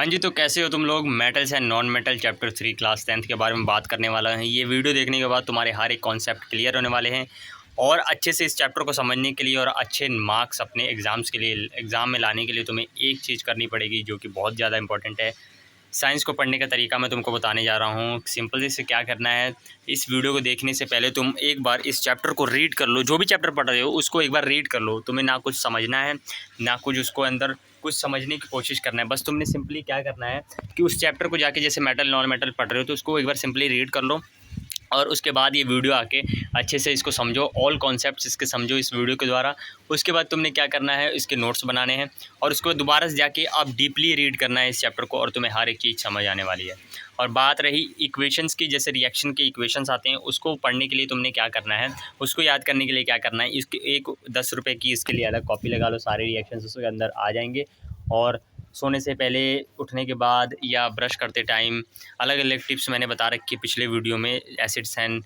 हाँ जी, तो कैसे हो तुम लोग। Metals and non metal chapter 3 class 10th के बारे में बात करने वाला है। ये वीडियो देखने के बाद तुम्हारे हर एक कॉन्सेप्ट क्लियर होने वाले हैं और अच्छे से इस चैप्टर को समझने के लिए और अच्छे मार्क्स अपने एग्ज़ाम्स के लिए एग्ज़ाम में लाने के लिए तुम्हें एक चीज़ करनी पड़ेगी जो कि बहुत ज़्यादा इंपॉर्टेंट है। साइंस को पढ़ने का तरीका मैं तुमको बताने जा रहा हूँ। सिंपल से क्या करना है, इस वीडियो को देखने से पहले तुम एक बार इस चैप्टर को रीड कर लो। जो भी चैप्टर पढ़ रहे हो उसको एक बार रीड कर लो। तुम्हें ना कुछ समझना है ना कुछ उसको अंदर कुछ समझने की कोशिश करना है। बस तुमने सिंपली क्या करना है कि उस चैप्टर को जाके जैसे मेटल नॉन मेटल पढ़ रहे हो तो उसको एक बार सिंपली रीड कर लो और उसके बाद ये वीडियो आके अच्छे से इसको समझो, ऑल कॉन्सेप्ट्स इसके समझो इस वीडियो के द्वारा। उसके बाद तुमने क्या करना है, इसके नोट्स बनाने हैं और उसको दोबारा से जाके आप डीपली रीड करना है इस चैप्टर को और तुम्हें हर एक चीज़ समझ आने वाली है। और बात रही इक्वेशंस की, जैसे रिएक्शन के इक्वेशंस आते हैं उसको पढ़ने के लिए तुमने क्या करना है, उसको याद करने के लिए क्या करना है, इसके एक 10 रुपये की इसके लिए अलग कॉपी लगा लो। सारे रिएक्शंस उसके अंदर आ जाएंगे और सोने से पहले, उठने के बाद या ब्रश करते टाइम अलग अलग टिप्स मैंने बता रखी है पिछले वीडियो में, एसिड्स एंड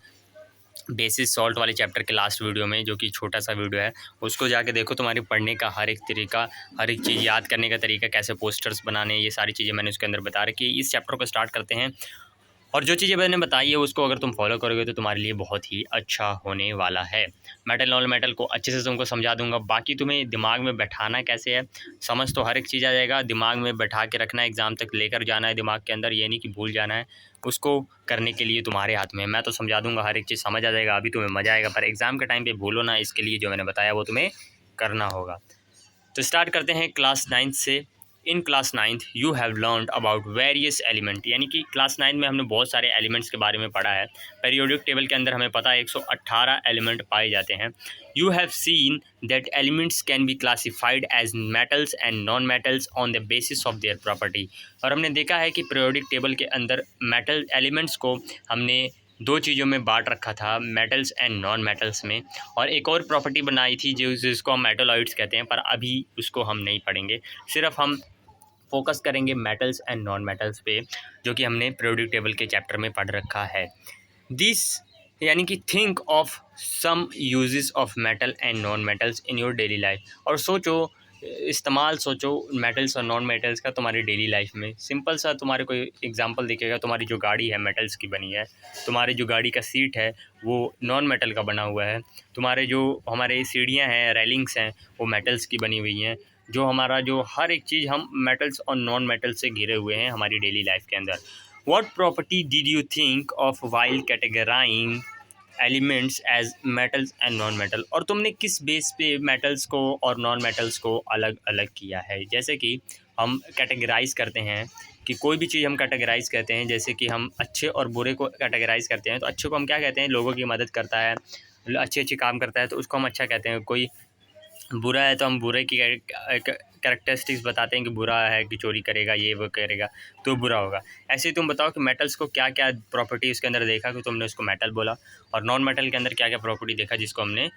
बेसिस सॉल्ट वाले चैप्टर के लास्ट वीडियो में, जो कि छोटा सा वीडियो है। उसको जाके देखो, तुम्हारे पढ़ने का हर एक तरीका, हर एक चीज़ याद करने का तरीका, कैसे पोस्टर्स बनाने, ये सारी चीज़ें मैंने उसके अंदर बता रखी है। इस चैप्टर को स्टार्ट करते हैं और जो चीज़ें मैंने बताई है उसको अगर तुम फॉलो करोगे तो तुम्हारे लिए बहुत ही अच्छा होने वाला है। मेटल नॉन मेटल को अच्छे से तुमको समझा दूंगा। बाकी तुम्हें दिमाग में बैठाना कैसे है, समझ तो हर एक चीज़ आ जाएगा, दिमाग में बैठा के रखना है, एग्ज़ाम तक लेकर जाना है दिमाग के अंदर, ये नहीं कि भूल जाना है। उसको करने के लिए तुम्हारे हाथ में है। मैं तो समझा दूंगा, हर एक चीज़ समझ आ जाएगा, अभी तुम्हें मज़ा आएगा, पर एग्ज़ाम के टाइम पर भूलो ना। इसके लिए जो मैंने बताया वो तुम्हें करना होगा। तो स्टार्ट करते हैं क्लास 9 से। In class 9 you have learned about various element, यानी कि क्लास 9 में हमने बहुत सारे एलिमेंट्स के बारे में पढ़ा है। पीरियोडिक टेबल के अंदर हमें पता है 118 एलिमेंट पाए जाते हैं। You have seen that elements can be classified as metals and non metals on the basis of their property. और हमने देखा है कि पीरियोडिक टेबल के अंदर मेटल एलिमेंट्स को हमने दो चीज़ों में बांट रखा था, मेटल्स एंड नॉन मेटल्स में। और एक और प्रॉपर्टी बनाई थी जिसको हम मेटलॉइड्स कहते हैं, पर अभी उसको हम नहीं पढ़ेंगे। सिर्फ हम फोकस करेंगे मेटल्स एंड नॉन मेटल्स पे, जो कि हमने पीरियोडिक टेबल के चैप्टर में पढ़ रखा है। दिस यानी कि think of some uses of metal and non metals in your daily life. और सोचो, इस्तेमाल सोचो मेटल्स और नॉन मेटल्स का तुम्हारी डेली लाइफ में। सिंपल सा तुम्हारे कोई एग्जांपल दिखेगा, तुम्हारी जो गाड़ी है मेटल्स की बनी है, तुम्हारी जो गाड़ी का सीट है वो नॉन मेटल का बना हुआ है, तुम्हारे जो हमारे सीढ़ियाँ हैं, रेलिंग्स हैं, वो मेटल्स की बनी हुई हैं। जो हमारा जो हर एक चीज़ हम मेटल्स और नॉन मेटल्स से घिरे हुए हैं हमारी डेली लाइफ के अंदर। What property did you think of while categorizing elements as metals and non metal? और तुमने किस बेस पे मेटल्स को और नॉन मेटल्स को अलग अलग किया है? जैसे कि हम कैटेगराइज करते हैं कि कोई भी चीज़ हम कैटेगराइज करते हैं, जैसे कि हम अच्छे और बुरे को कैटेगराइज करते हैं। तो अच्छे को हम क्या कहते हैं, लोगों की मदद करता है, अच्छे अच्छे काम करता है, तो उसको हम अच्छा कहते हैं। कोई बुरा है तो हम बुरे की कैरेक्टरिस्टिक्स बताते हैं कि बुरा है, कि चोरी करेगा, ये वो करेगा तो बुरा होगा। ऐसे ही तुम बताओ कि मेटल्स को क्या क्या प्रॉपर्टी उसके अंदर देखा कि तुमने उसको मेटल बोला, और नॉन मेटल के अंदर क्या क्या प्रॉपर्टी देखा जिसको हमने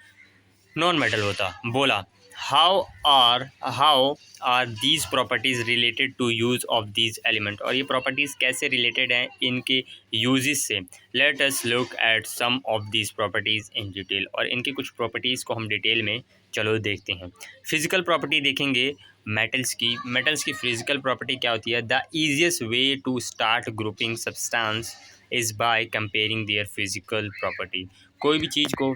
नॉन मेटल होता बोला। How are these properties related to use of these element? और ये प्रॉपर्टीज़ कैसे रिलेटेड हैं इनके यूजेस से? Let us look at some of these properties in detail. और इनकी कुछ प्रॉपर्टीज़ को हम डिटेल में चलो देखते हैं। फिजिकल प्रॉपर्टी देखेंगे मेटल्स की फिजिकल प्रॉपर्टी क्या होती है? The easiest way to start grouping substance is by comparing their physical property. कोई भी चीज़ को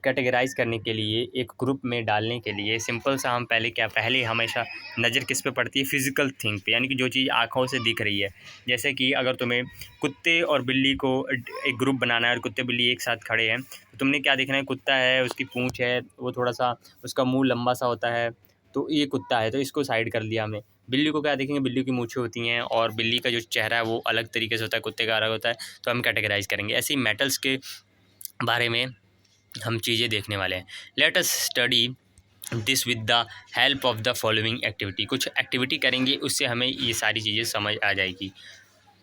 कैटेगराइज करने के लिए, एक ग्रुप में डालने के लिए सिंपल सा हम पहले हमेशा नज़र किस पे पड़ती है? फिजिकल थिंग पे, यानी कि जो चीज़ आँखों से दिख रही है। जैसे कि अगर तुम्हें कुत्ते और बिल्ली को एक ग्रुप बनाना है और कुत्ते बिल्ली एक साथ खड़े हैं, तो तुमने क्या देखना है? कुत्ता है, उसकी पूँछ है, वो थोड़ा सा उसका मुँह लंबा सा होता है, तो ये कुत्ता है, तो इसको साइड कर लिया हमने। बिल्ली को क्या देखेंगे? बिल्ली की मूँछें होती हैं और बिल्ली का जो चेहरा है वो अलग तरीके से होता है, कुत्ते का अलग होता है, तो हम कैटेगराइज करेंगे। ऐसे ही मेटल्स के बारे में हम चीज़ें देखने वाले हैं। Let us study this with the help of the following activity. कुछ एक्टिविटी करेंगे, उससे हमें ये सारी चीज़ें समझ आ जाएगी।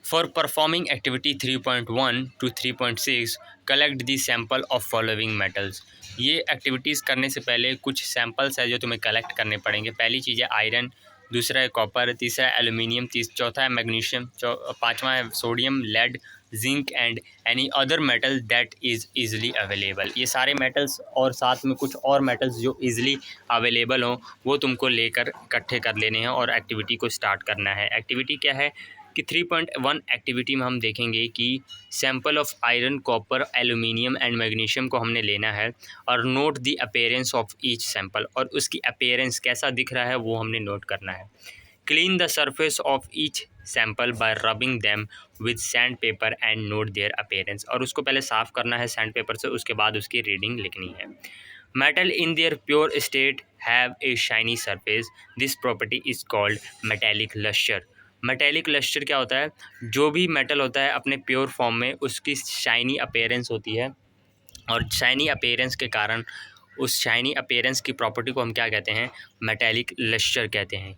For performing activity 3.1 to 3.6 collect the sample of following metals. ये एक्टिविटीज़ करने से पहले कुछ सैम्पल्स है जो तुम्हें कलेक्ट करने पड़ेंगे। पहली चीज़ है आयरन, दूसरा है कॉपर, तीसरा है एल्यूमिनियम, चौथा है मैग्नीशियम, पाँचवा है sodium, lead, zinc and any other metal that is easily available. ये सारे मेटल्स और साथ में कुछ और मेटल्स जो ईजिली अवेलेबल हों वो तुमको लेकर इकट्ठे कर लेने हैं और एक्टिविटी को स्टार्ट करना है। एक्टिविटी क्या है कि 3.1 एक्टिविटी में हम देखेंगे कि sample of iron, copper, aluminium and magnesium को हमने लेना है और note the appearance of each sample, और उसकी अपीयरेंस कैसा दिख रहा है वो हमने नोट करना है। Clean the surface of each sample by rubbing them with sand paper and note their appearance, और उसको पहले साफ़ करना है सैंड पेपर से, उसके बाद उसकी रीडिंग लिखनी है। Metal in their pure state have a shiny surface, this property is called metallic lustre. Metallic lustre क्या होता है? जो भी मेटल होता है अपने प्योर फॉर्म में उसकी शाइनी अपीयरेंस होती है, और शाइनी अपीयरेंस के कारण उस शाइनी अपीयरेंस की प्रॉपर्टी को हम क्या कहते हैं? मेटेलिक लस्टर कहते हैं।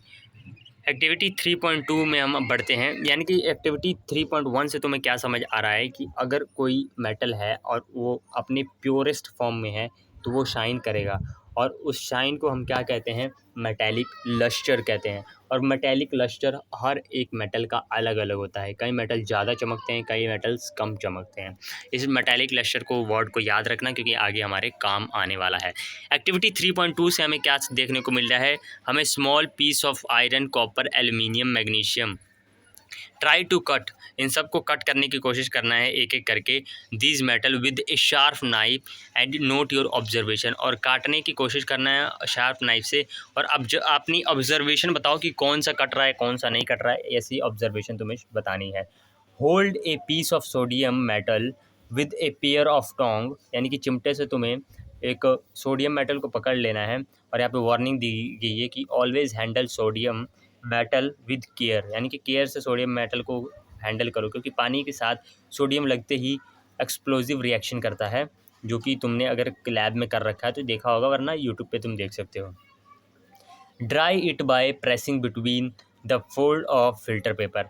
एक्टिविटी 3.2 में हम अब बढ़ते हैं, यानी कि एक्टिविटी 3.1 से तुम्हें क्या समझ आ रहा है कि अगर कोई मेटल है और वो अपने प्योरेस्ट फॉर्म में है तो वो शाइन करेगा, और उस शाइन को हम क्या कहते हैं? मेटेलिक लस्टर कहते हैं। और मेटेलिक लस्टर हर एक मेटल का अलग अलग होता है, कई मेटल ज़्यादा चमकते हैं, कई मेटल्स कम चमकते हैं। इस मेटेलिक लस्टर को वर्ड को याद रखना क्योंकि आगे हमारे काम आने वाला है। एक्टिविटी 3.2 से हमें क्या देखने को मिल रहा है? हमें small piece of iron, copper, aluminium, magnesium, try to cut, इन सब को कट करने की कोशिश करना है एक एक करके, these metal with A sharp knife and not your observation, और काटने की कोशिश करना है शार्प नाइफ से, और अब जो अपनी ऑब्जर्वेशन बताओ कि कौन सा कट रहा है कौन सा नहीं कट रहा है, ऐसी ऑब्जर्वेशन तुम्हें बतानी है। Hold a piece of sodium metal with a pair of tong, यानी कि चिमटे से तुम्हें एक सोडियम मेटल को पकड़ लेना है, और यहाँ पे वार्निंग दी गई है कि always handle sodium metal with care, यानी कि केयर से सोडियम मेटल को हैंडल करो, क्योंकि पानी के साथ सोडियम लगते ही एक्सप्लोजिव रिएक्शन करता है, जो कि तुमने अगर लैब में कर रखा है तो देखा होगा, वरना यूट्यूब पे तुम देख सकते हो। Dry it by pressing between the fold of filter paper,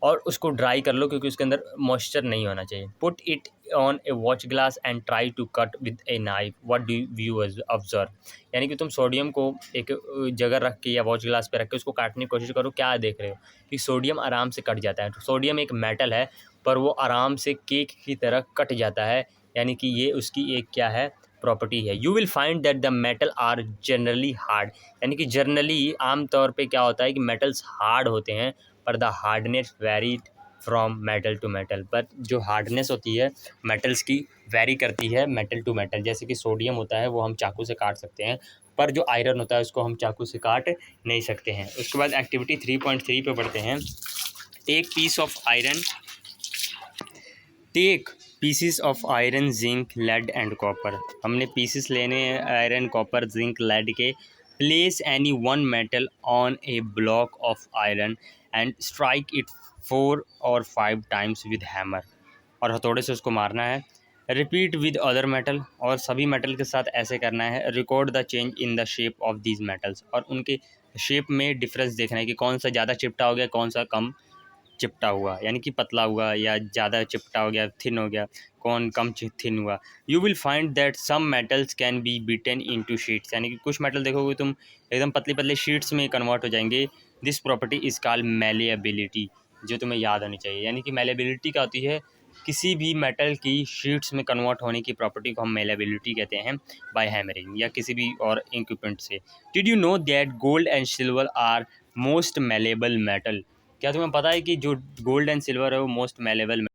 और उसको ड्राई कर लो क्योंकि उसके अंदर मॉइस्चर नहीं होना चाहिए। Put it on a watch glass and try to cut with a knife, what do you observe, यानी कि तुम सोडियम को एक जगह रख के या वॉच ग्लास पे रख के उसको काटने की कोशिश करो, क्या देख रहे हो कि सोडियम आराम से कट जाता है। तो सोडियम एक मेटल है पर वो आराम से केक की तरह कट जाता है, यानी कि ये उसकी एक क्या है? प्रॉपर्टी है। You will find that the metal are generally hard, यानी कि जनरली आमतौर पे क्या होता है कि मेटल्स हार्ड होते हैं, पर the hardness varied from metal to metal, पर जो हार्डनेस होती है मेटल्स की वेरी करती है मेटल टू मेटल। जैसे कि सोडियम होता है वो हम चाकू से काट सकते हैं, पर जो आयरन होता है उसको हम चाकू से काट नहीं सकते हैं। उसके बाद एक्टिविटी 3.3 पे बढ़ते हैं। Take piece of iron, take pieces of iron, zinc, lead and copper, हमने पीसीस लेने हैं आयरन, कॉपर, जिंक, लेड के। Place any one metal on a block of iron and strike it 4 और 5 टाइम्स विद हैमर, और हथौड़े से उसको मारना है। रिपीट विद अदर मेटल, और सभी मेटल के साथ ऐसे करना है। Record the change in the shape of these metals, और उनके शेप में डिफरेंस देखना है कि कौन सा ज़्यादा चिपटा हो गया कौन सा कम चिपटा हुआ, यानी कि पतला हुआ या ज़्यादा चिपटा हो गया, थिन हो गया, कौन कम थिन हुआ। You will find that some metals can be beaten into sheets, यानी कि कुछ मेटल देखोगे तुम एकदम पतले पतले शीट्स में कन्वर्ट हो जाएंगे। This property is called malleability, जो तुम्हें याद होनी चाहिए। यानी कि मैलिएबिलिटी क्या होती है? किसी भी मेटल की शीट्स में कन्वर्ट होने की प्रॉपर्टी को हम मैलिएबिलिटी कहते हैं, बाय हैमरिंग या किसी भी और इक्विपमेंट से। Did you know that gold and silver are most malleable metal, क्या तुम्हें पता है कि जो गोल्ड एंड सिल्वर है वो मोस्ट मैलेबल